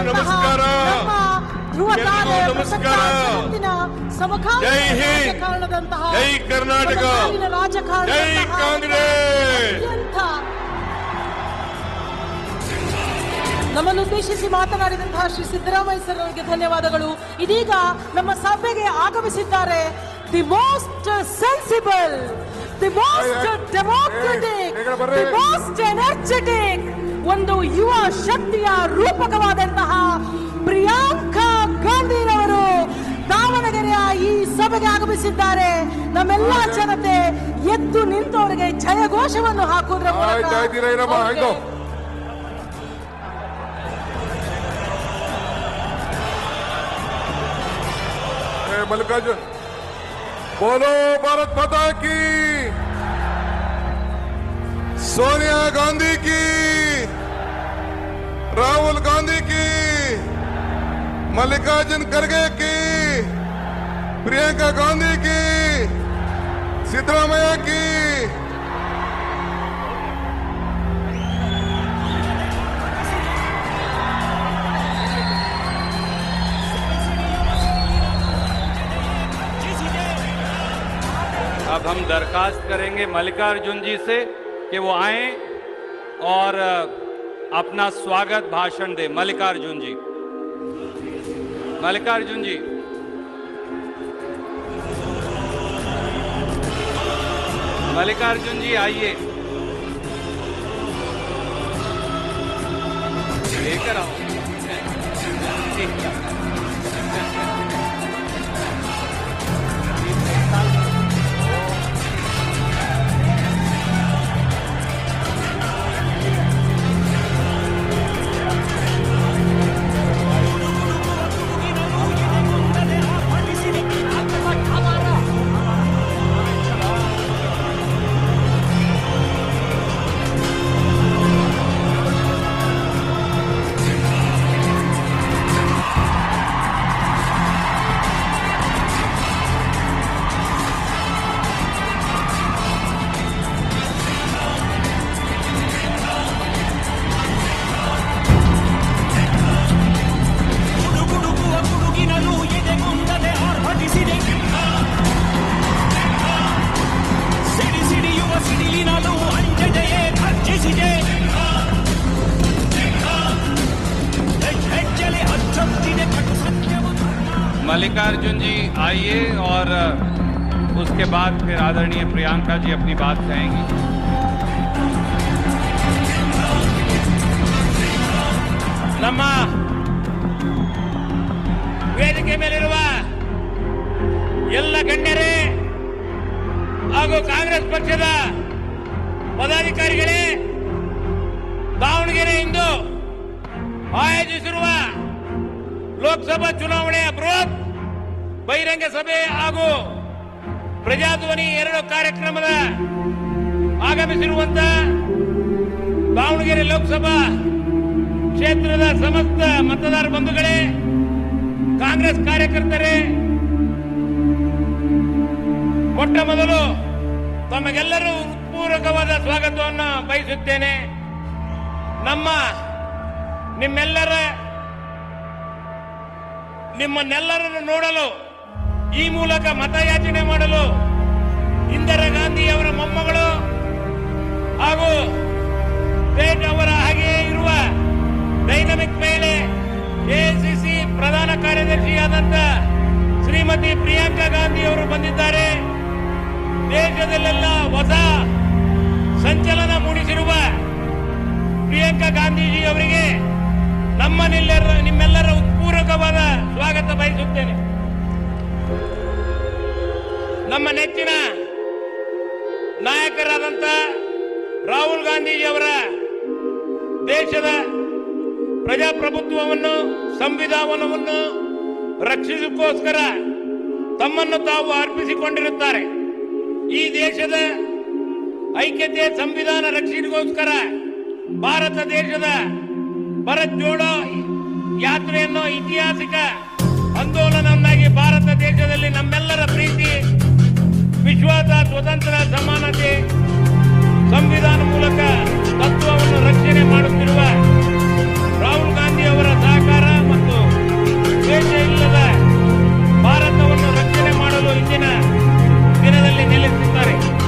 ನಮಸ್ಕಾರ. ನಮಸ್ಕಾರ. ಜೈ ಹಿಂದ್, ಜೈ ಕರ್ನಾಟಕ, ಜೈ ಕಾಂಗ್ರೆಸ್. ನಮ್ಮನ್ನು ಉದ್ದೇಶಿಸಿ ಮಾತನಾಡಿದಂತಹ ಶ್ರೀ ಸಿದ್ದರಾಮಯ್ಯ ಸರ್ ಅವರಿಗೆ ಧನ್ಯವಾದಗಳು. ಇದೀಗ ನಮ್ಮ ಸಭೆಗೆ ಆಗಮಿಸಿದ್ದಾರೆ the most sensible, the most democratic, the most energetic, ಒಂದು ಯುವ ಶಕ್ತಿಯ ರೂಪಕವಾದಂತಹ ಪ್ರಿಯಾಂಕಾ ಗಾಂಧಿರವರು ದಾವಣಗೆರೆಯ ಈ ಸಭೆಗೆ ಆಗಮಿಸಿದ್ದಾರೆ. ನಮ್ಮೆಲ್ಲ ಜನತೆ ಎದ್ದು ನಿಂತವರಿಗೆ ಜಯಘೋಷವನ್ನು ಹಾಕುವುದರ ಮೂಲಕ मल्लिकार्जुन बोलो भारत माता की, सोनिया गांधी की, राहुल गांधी की, मल्लिकार्जुन खड़गे की, प्रियंका गांधी की, सिद्धरामैया की. अब हम दरखास्त करेंगे मल्लिकार्जुन जी से कि वो आएं और अपना स्वागत भाषण दें. मल्लिकार्जुन जी, मल्लिकार्जुन जी. मल्लिकार्जुन जी आइए, लेकर आओ. मल्लिकार्जुन जी आइए और उसके बाद फिर आदरणीय प्रियंका जी अपनी बात कहेंगी. ನಮ್ಮ ವೇದಿಕೆ ಮೇಲಿರುವ ಎಲ್ಲ ಗಣ್ಯರೇ ಹಾಗೂ ಕಾಂಗ್ರೆಸ್ ಪಕ್ಷದ ಪದಾಧಿಕಾರಿಗಳೇ, ದಾವಣಗೆರೆ ಇಂದು ಆಯೋಜಿಸಿರುವ ಲೋಕಸಭಾ ಚುನಾವಣೆಯ ಬೃಹತ್ ಬಹಿರಂಗ ಸಭೆ ಹಾಗೂ ಪ್ರಜಾಧ್ವನಿ 2 ಕಾರ್ಯಕ್ರಮದ ಆಗಮಿಸಿರುವಂತ ದಾವಣಗೆರೆ ಲೋಕಸಭಾ ಕ್ಷೇತ್ರದ ಸಮಸ್ತ ಮತದಾರ ಬಂಧುಗಳೇ, ಕಾಂಗ್ರೆಸ್ ಕಾರ್ಯಕರ್ತರೇ, ಮೊಟ್ಟ ಮೊದಲು ತಮಗೆಲ್ಲರೂ ಹೃತ್ಪೂರ್ವಕವಾದ ಸ್ವಾಗತವನ್ನು ಬಯಸುತ್ತೇನೆ. ನಿಮ್ಮನ್ನೆಲ್ಲರನ್ನು ನೋಡಲು, ಈ ಮೂಲಕ ಮತಯಾಚನೆ ಮಾಡಲು ಇಂದಿರಾ ಗಾಂಧಿ ಅವರ ಮೊಮ್ಮಗಳು ಹಾಗೂ ಸ್ಟೇಟ್ ಅವರ ಹಾಗೆಯೇ ಇರುವ ಡೈನಮಿಕ್ ಮಹಿಳೆ, ಎಐಸಿಸಿ ಪ್ರಧಾನ ಕಾರ್ಯದರ್ಶಿಯಾದಂತ ಶ್ರೀಮತಿ ಪ್ರಿಯಾಂಕಾ ಗಾಂಧಿ ಅವರು ಬಂದಿದ್ದಾರೆ. ದೇಶದಲ್ಲೆಲ್ಲ ಹೊಸ ಸಂಚಲನ ಮೂಡಿಸಿರುವ ಪ್ರಿಯಾಂಕಾ ಗಾಂಧೀಜಿ ಅವರಿಗೆ ನಿಮ್ಮೆಲ್ಲರ ಹೃತ್ಪೂರ್ವಕವಾದ ಸ್ವಾಗತ ಬಯಸುತ್ತೇನೆ. ನಮ್ಮ ನೆಚ್ಚಿನ ನಾಯಕರಾದಂತ ರಾಹುಲ್ ಗಾಂಧೀಜಿ ಅವರ ದೇಶದ ಪ್ರಜಾಪ್ರಭುತ್ವವನ್ನು, ಸಂವಿಧಾನವನ್ನು ರಕ್ಷಿಸೋಸ್ಕರ ತಮ್ಮನ್ನು ತಾವು ಅರ್ಪಿಸಿಕೊಂಡಿರುತ್ತಾರೆ. ಈ ದೇಶದ ಐಕ್ಯತೆ, ಸಂವಿಧಾನ ರಕ್ಷಣೆಗೋಸ್ಕರ ಭಾರತ ದೇಶದ ಭರತ್ ಜೋಡೋ ಯಾತ್ರೆಯನ್ನು ಐತಿಹಾಸಿಕ ಆಂದೋಲನವನ್ನಾಗಿ ಭಾರತ ದೇಶದ